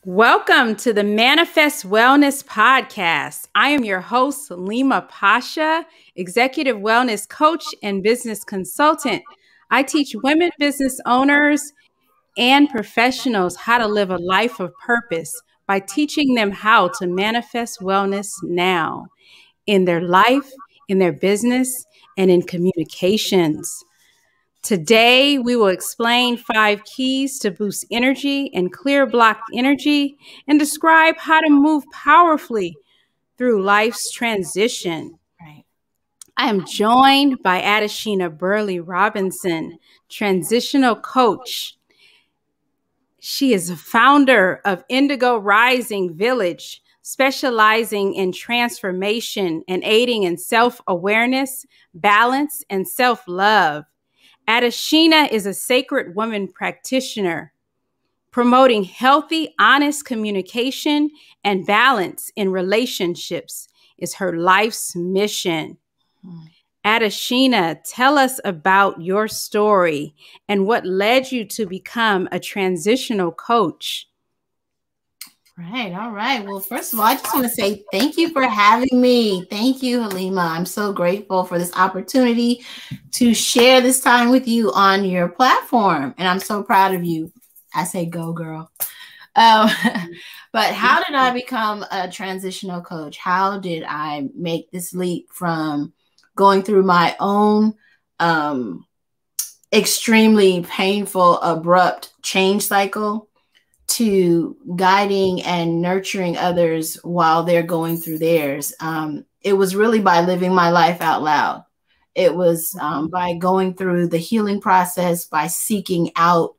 Welcome to the Manifest Wellness Podcast. I am your host, Leema Pasha, Executive Wellness Coach and Business Consultant. I teach women business owners and professionals how to live a life of purpose by teaching them how to manifest wellness now in their life, in their business, and in communications. Today, we will explain 5 keys to boost energy and clear blocked energy and describe how to move powerfully through life's transition. Right. I am joined by Adeshina Burley Robinson, transitional coach. She is a founder of Indigo Rising Village, specializing in transformation and aiding in self-awareness, balance, and self-love. Adeshina is a sacred woman practitioner, promoting healthy, honest communication and balance in relationships is her life's mission. Adeshina, tell us about your story and what led you to become a transitional coach. Right. All right. Well, first of all, I just want to say thank you for having me. Thank you, Halima. I'm so grateful for this opportunity to share this time with you on your platform. And I'm so proud of you. I say go, girl. But how did I become a transitional coach? How did I make this leap from going through my own extremely painful, abrupt change cycle to guiding and nurturing others while they're going through theirs? It was really by living my life out loud. It was by going through the healing process, by seeking out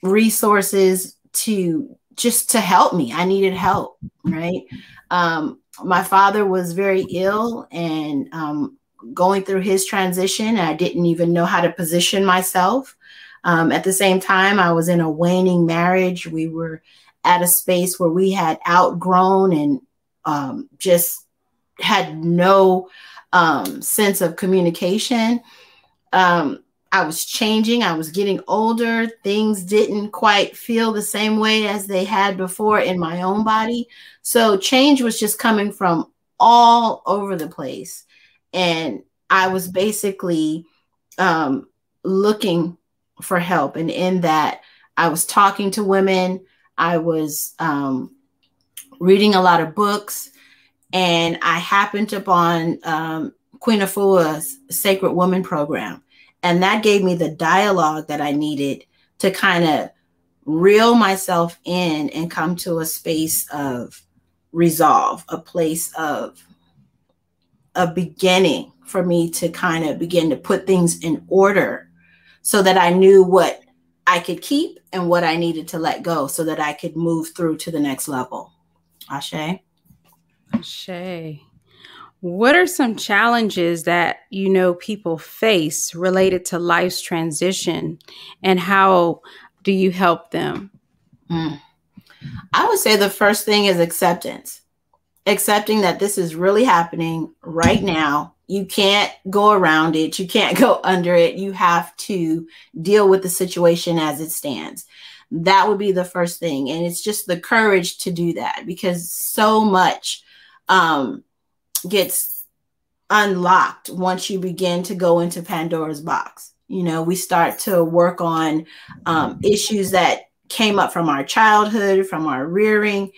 resources to help me. I needed help, right? My father was very ill and going through his transition. I didn't even know how to position myself. At the same time, I was in a waning marriage. We were at a space where we had outgrown and just had no sense of communication. I was changing. I was getting older. Things didn't quite feel the same way as they had before in my own body. So change was just coming from all over the place. And I was basically looking for help. And in that, I was talking to women. I was reading a lot of books. And I happened upon Queen Afua's Sacred Woman program. And that gave me the dialogue that I needed to kind of reel myself in and come to a space of resolve, a place of a beginning for me to kind of begin to put things in order so that I knew what I could keep and what I needed to let go so that I could move through to the next level. Ashe. Ashe. What are some challenges that people face related to life's transition, and how do you help them? I would say the first thing is acceptance. Accepting that this is really happening right now. You can't go around it. You can't go under it. You have to deal with the situation as it stands. That would be the first thing. And it's just the courage to do that, because so much gets unlocked once you begin to go into Pandora's box. We start to work on issues that came up from our childhood, from our rearing,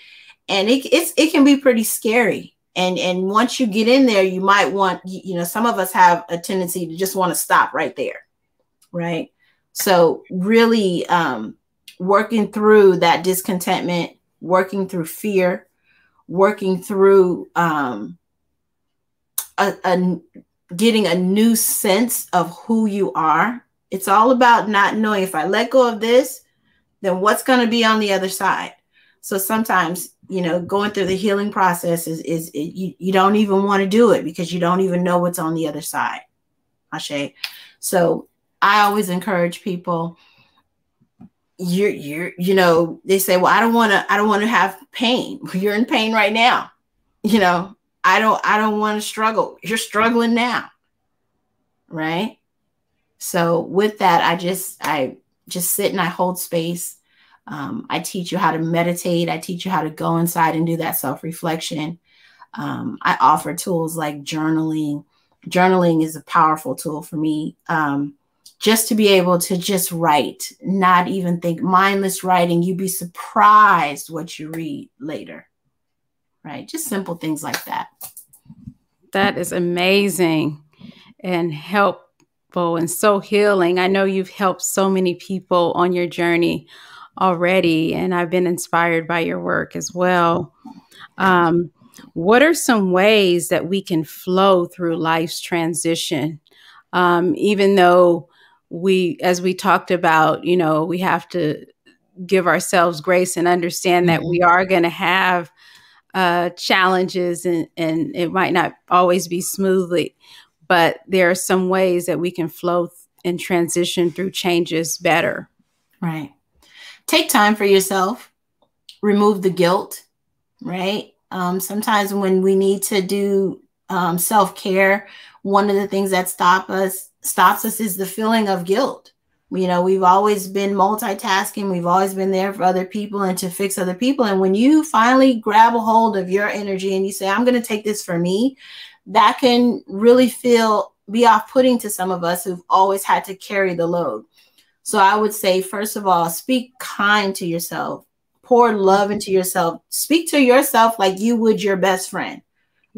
and it can be pretty scary. And once you get in there, you might want, some of us have a tendency to just want to stop right there, right? So really working through that discontentment, working through fear, working through getting a new sense of who you are. It's all about not knowing, if I let go of this, then what's going to be on the other side. So sometimes, going through the healing process is you don't even want to do it because you don't even know what's on the other side. Ashe. So I always encourage people, they say, well, I don't want to have pain. You're in pain right now. I don't want to struggle. You're struggling now. Right. So with that, I just sit and I hold space. I teach you how to meditate. I teach you how to go inside and do that self-reflection. I offer tools like journaling. Journaling is a powerful tool for me. Just to be able to just write, not even think, mindless writing. You'd be surprised what you read later, right? Just simple things like that. That is amazing and helpful and so healing. I know you've helped so many people on your journey already, and I've been inspired by your work as well. What are some ways that we can flow through life's transition? Even though as we talked about, we have to give ourselves grace and understand that we are going to have challenges and it might not always be smoothly, but there are some ways that we can flow and transition through changes better. Right. Take time for yourself. Remove the guilt, right? Sometimes when we need to do self-care, one of the things that stops us is the feeling of guilt. We've always been multitasking. We've always been there for other people and to fix other people. And when you finally grab a hold of your energy and you say, I'm going to take this for me, that can really be off-putting to some of us who've always had to carry the load. So I would say, first of all, speak kind to yourself. Pour love into yourself. Speak to yourself like you would your best friend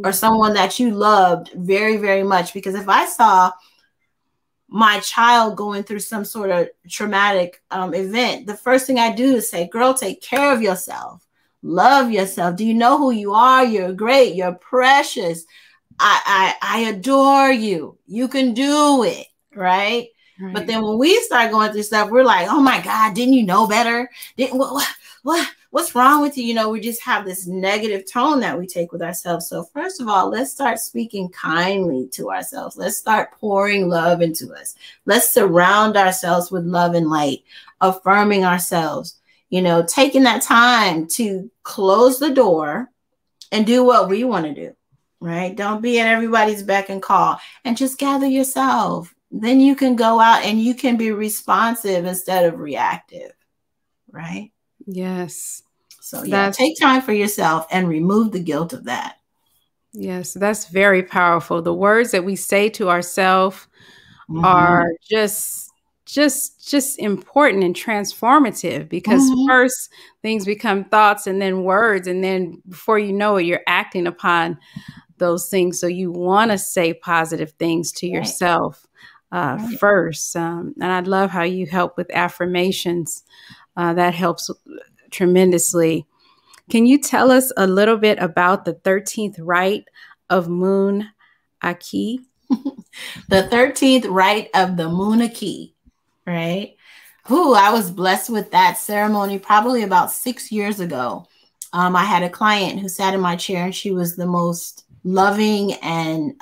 or someone that you loved very, very much. Because if I saw my child going through some sort of traumatic event, the first thing I do is say, girl, take care of yourself. Love yourself. Do you know who you are? You're great. You're precious. I adore you. You can do it. Right. But then when we start going through stuff, we're like, oh my God, didn't you know better? What's wrong with you? We just have this negative tone that we take with ourselves. So first of all, let's start speaking kindly to ourselves. Let's start pouring love into us. Let's surround ourselves with love and light, affirming ourselves, taking that time to close the door and do what we want to do, right? Don't be at everybody's beck and call and just gather yourself. Then you can go out and you can be responsive instead of reactive, right? Yes. So take time for yourself and remove the guilt of that. Yes, that's very powerful. The words that we say to ourselves are just important and transformative because first things become thoughts and then words. And then before you know it, you're acting upon those things. So you want to say positive things to yourself first. And I love how you help with affirmations. That helps tremendously. Can you tell us a little bit about the 13th rite of Moon Aki? The 13th rite of the Moon Aki, right? I was blessed with that ceremony probably about 6 years ago. I had a client who sat in my chair and she was the most loving and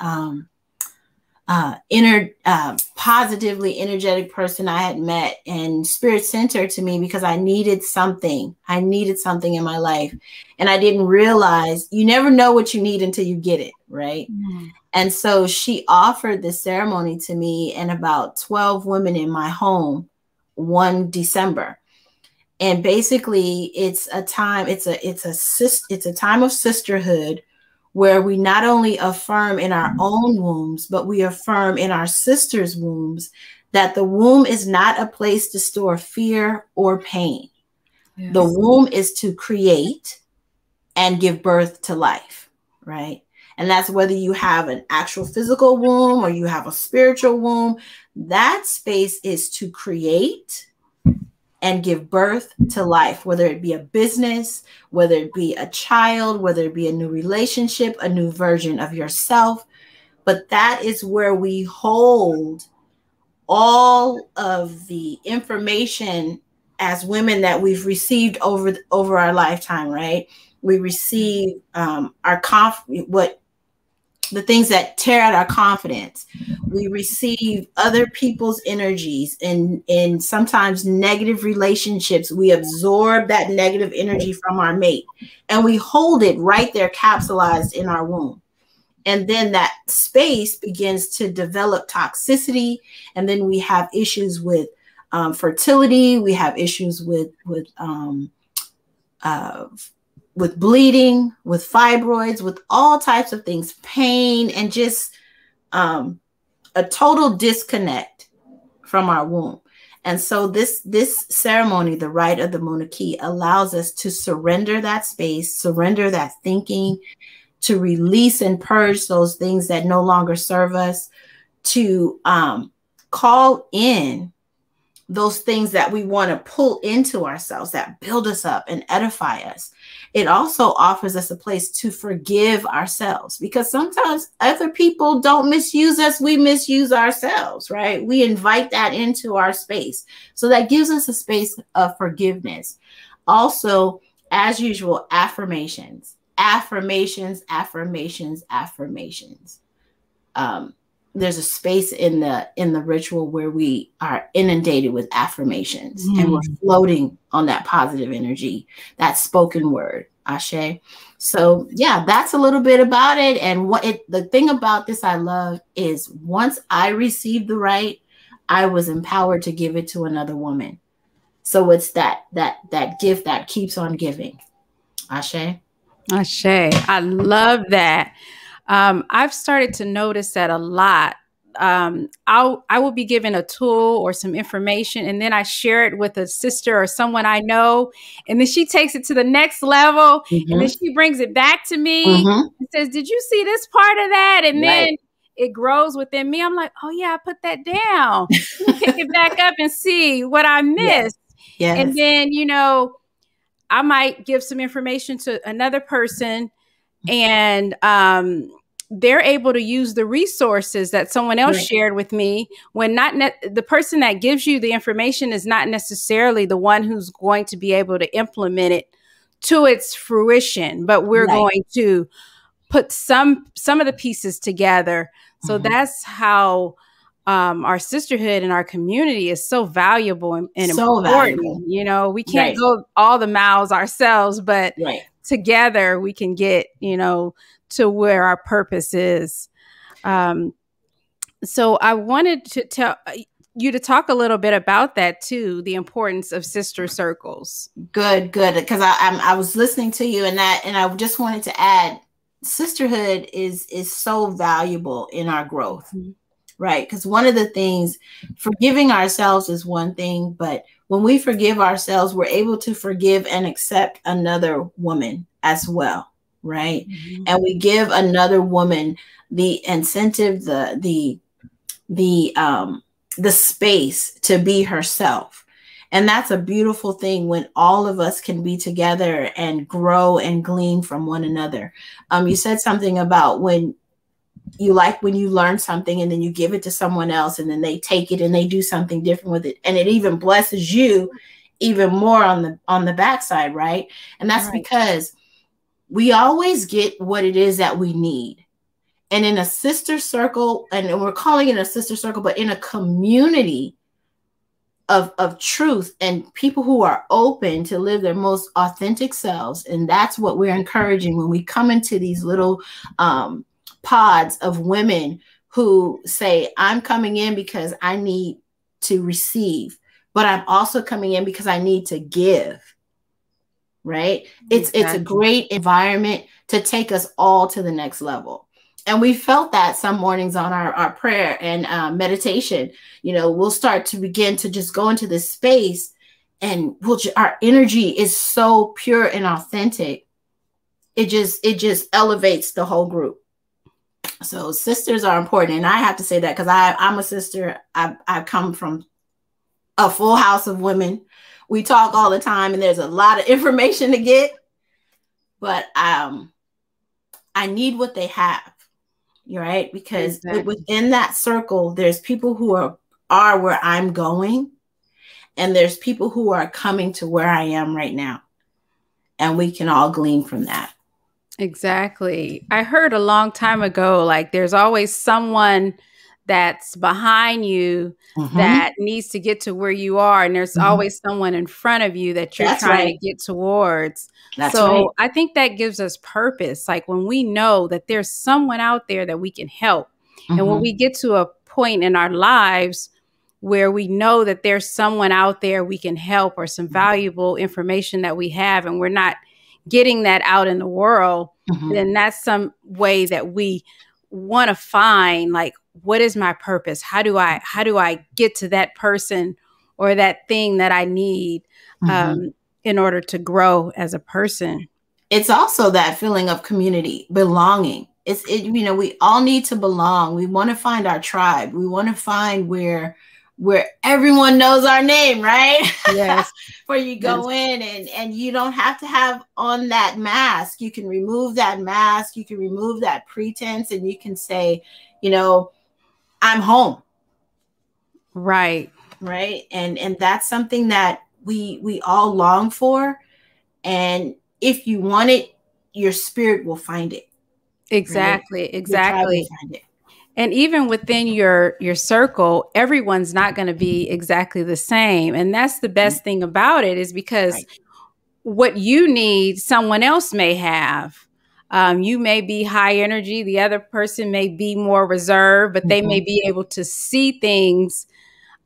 positively energetic person I had met, and spirit sent her to me because I needed something. I needed something in my life. And I didn't realize you never know what you need until you get it. Right. And so she offered this ceremony to me and about 12 women in my home one December. And basically it's a time, it's a time of sisterhood where we not only affirm in our own wombs, but we affirm in our sisters' wombs that the womb is not a place to store fear or pain. Yes. The womb is to create and give birth to life, right? And that's whether you have an actual physical womb or you have a spiritual womb. That space is to create and give birth to life, whether it be a business, whether it be a child, whether it be a new relationship, a new version of yourself. But that is where we hold all of the information as women that we've received over our lifetime, right? We receive the things that tear at our confidence. We receive other people's energies and sometimes negative relationships. We absorb that negative energy from our mate and we hold it right there capsulized in our womb. And then that space begins to develop toxicity. And then we have issues with fertility. We have issues with bleeding, with fibroids, with all types of things, pain, and just a total disconnect from our womb. And so this ceremony, the rite of the Munaki, allows us to surrender that space, surrender that thinking, to release and purge those things that no longer serve us, to call in those things that we want to pull into ourselves that build us up and edify us. It also offers us a place to forgive ourselves, because sometimes other people don't misuse us. We misuse ourselves, right? We invite that into our space. So that gives us a space of forgiveness. Also, as usual, affirmations, affirmations, affirmations, affirmations. There's a space in the ritual where we are inundated with affirmations, and we're floating on that positive energy, that spoken word, Ashe. So yeah, that's a little bit about it. And the thing about this I love is once I received the right, I was empowered to give it to another woman. So it's that gift that keeps on giving. Ashe. Ashe. I love that. I've started to notice that a lot. I will be given a tool or some information, and then I share it with a sister or someone I know, and then she takes it to the next level, and then she brings it back to me and says, "Did you see this part of that?" And then it grows within me. I'm like, "Oh yeah, I put that down. Let me pick it back up and see what I missed." Yes. And then I might give some information to another person, and they're able to use the resources that someone else shared with me, when the person that gives you the information is not necessarily the one who's going to be able to implement it to its fruition, but we're going to put some of the pieces together. So that's how our sisterhood and our community is so valuable and so important. Valuable. We can't go all the miles ourselves, but together we can get, to where our purpose is. So I wanted to tell you to talk a little bit about that too, the importance of sister circles. Good. Because I was listening to you, and I just wanted to add, sisterhood is so valuable in our growth. Right. Because one of the things, forgiving ourselves is one thing, but when we forgive ourselves, we're able to forgive and accept another woman as well. Right. And we give another woman the incentive, the space to be herself. And that's a beautiful thing when all of us can be together and grow and glean from one another. You said something about when you learn something and then you give it to someone else, and then they take it and they do something different with it, and it even blesses you even more on the backside, right? And that's because we always get what it is that we need. And in a sister circle, and we're calling it a sister circle, but in a community of truth and people who are open to live their most authentic selves, and that's what we're encouraging when we come into these little pods of women who say, I'm coming in because I need to receive, but I'm also coming in because I need to give. Right? It's a great environment to take us all to the next level. And we felt that some mornings on our prayer and meditation, we'll start to begin to just go into this space, and our energy is so pure and authentic. It just elevates the whole group. So sisters are important. And I have to say that because I'm a sister. I've come from a full house of women. We talk all the time, and there's a lot of information to get, but I need what they have, right? Because within that circle, there's people who are where I'm going, and there's people who are coming to where I am right now, and we can all glean from that. Exactly. I heard a long time ago, like there's always someone that's behind you that needs to get to where you are. And there's always someone in front of you that you're trying to get towards. I think that gives us purpose. Like when we know that there's someone out there that we can help. And when we get to a point in our lives where we know that there's someone out there we can help, or some valuable information that we have, and we're not getting that out in the world, then that's some way that we want to find, like, what is my purpose? How do I get to that person or that thing that I need in order to grow as a person? It's also that feeling of community, belonging. We all need to belong. We want to find our tribe. We want to find where everyone knows our name, right? Yes. Where you go in and you don't have to have on that mask. You can remove that mask. You can remove that pretense, and you can say, I'm home. Right. Right. And that's something that we all long for. And if you want it, your spirit will find it. Exactly. Right? Exactly. Your tribe will find it. And even within your circle, everyone's not going to be exactly the same. And that's the best thing about it, is because what you need, someone else may have. You may be high energy. The other person may be more reserved, but they may be able to see things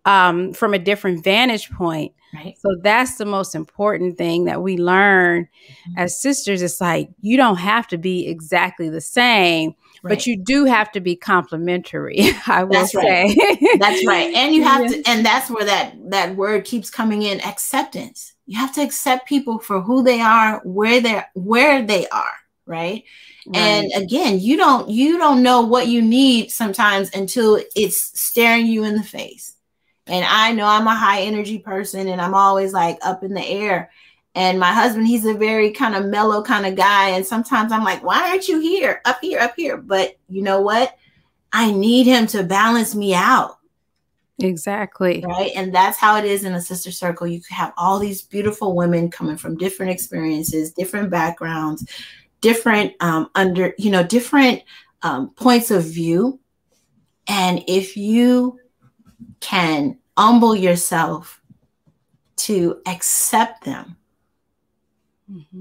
from a different vantage point. Right. So that's the most important thing that we learn as sisters. It's like, you don't have to be exactly the same, but you do have to be complementary. I will say. That's right. And you have to, and that's where that word keeps coming in, acceptance. You have to accept people for who they are, where they are. Right. And again, you don't know what you need sometimes until it's staring you in the face. And I know I'm a high energy person, and I'm always like up in the air. And my husband, he's a very kind of mellow kind of guy. And sometimes I'm like, why aren't you here, up here? But you know what? I need him to balance me out. Exactly. Right. And that's how it is in a sister circle. You have all these beautiful women coming from different experiences, different backgrounds, different different points of view. And if you can humble yourself to accept them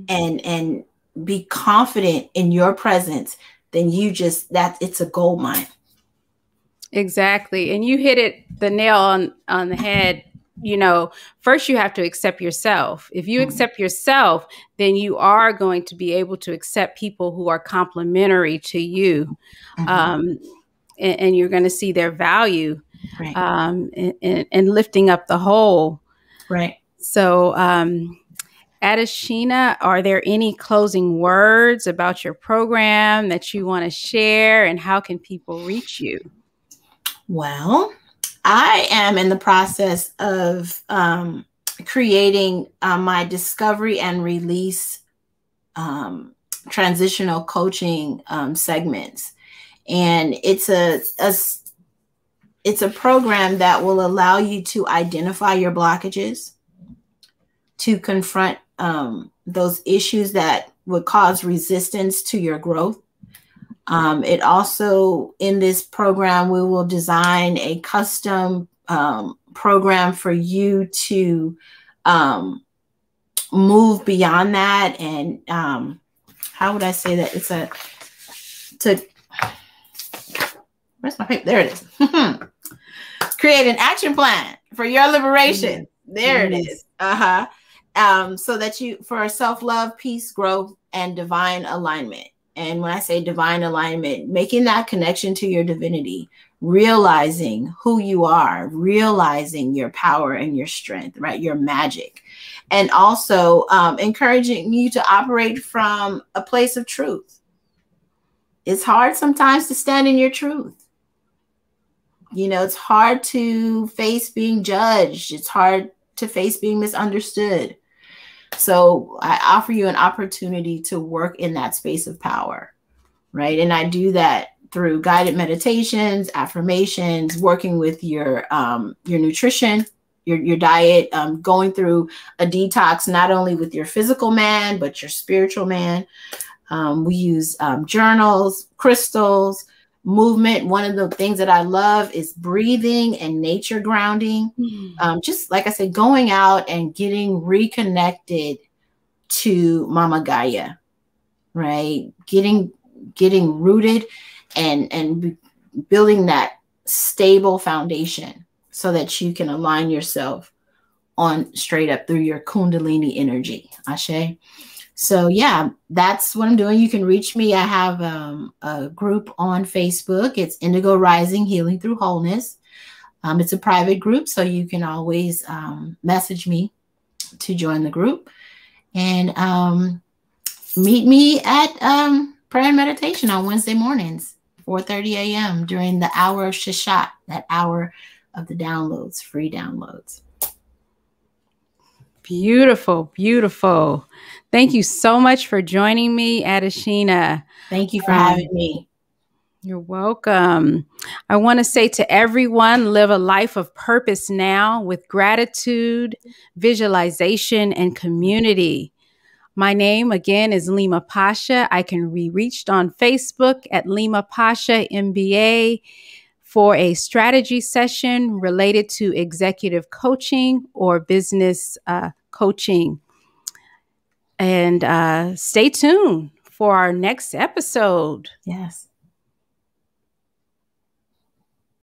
and be confident in your presence, then it's a gold mine. Exactly. And you hit the nail on the head. First you have to accept yourself. If you accept yourself, then you are going to be able to accept people who are complementary to you. And you're going to see their value. Right. And lifting up the whole. Right. So, Adeshina, are there any closing words about your program that you want to share, and how can people reach you? Well, I am in the process of creating my discovery and release transitional coaching segments. And it's a program that will allow you to identify your blockages, to confront those issues that would cause resistance to your growth. It also, in this program, we will design a custom program for you to move beyond that. And how would I say that? Where's my paper? There it is. Create an action plan for your liberation. There it is. So that for self-love, peace, growth, and divine alignment. And when I say divine alignment, making that connection to your divinity, realizing who you are, realizing your power and your strength, right? Your magic. And also encouraging you to operate from a place of truth. It's hard sometimes to stand in your truth. It's hard to face being judged. It's hard to face being misunderstood. So I offer you an opportunity to work in that space of power, right? And I do that through guided meditations, affirmations, working with your nutrition, your diet, going through a detox, not only with your physical man, but your spiritual man. We use journals, crystals, movement. One of the things that I love is breathing and nature grounding. Just like I said, going out and getting reconnected to Mama Gaia, right? Getting rooted and building that stable foundation so that you can align yourself on straight up through your Kundalini energy. Ashe. So yeah, that's what I'm doing. You can reach me. I have a group on Facebook. It's Indigo Rising Healing Through Wholeness. It's a private group, so you can always message me to join the group. And meet me at prayer and meditation on Wednesday mornings, 4:30 a.m. during the hour of Shishat, that hour of the downloads, free downloads. Beautiful, beautiful. Thank you so much for joining me, Adeshina. Thank you for having me. You're welcome. I want to say to everyone, live a life of purpose now with gratitude, visualization, and community. My name, again, is Leema Pasha. I can be reached on Facebook at Leema Pasha MBA for a strategy session related to executive coaching or business coaching. And stay tuned for our next episode. Yes.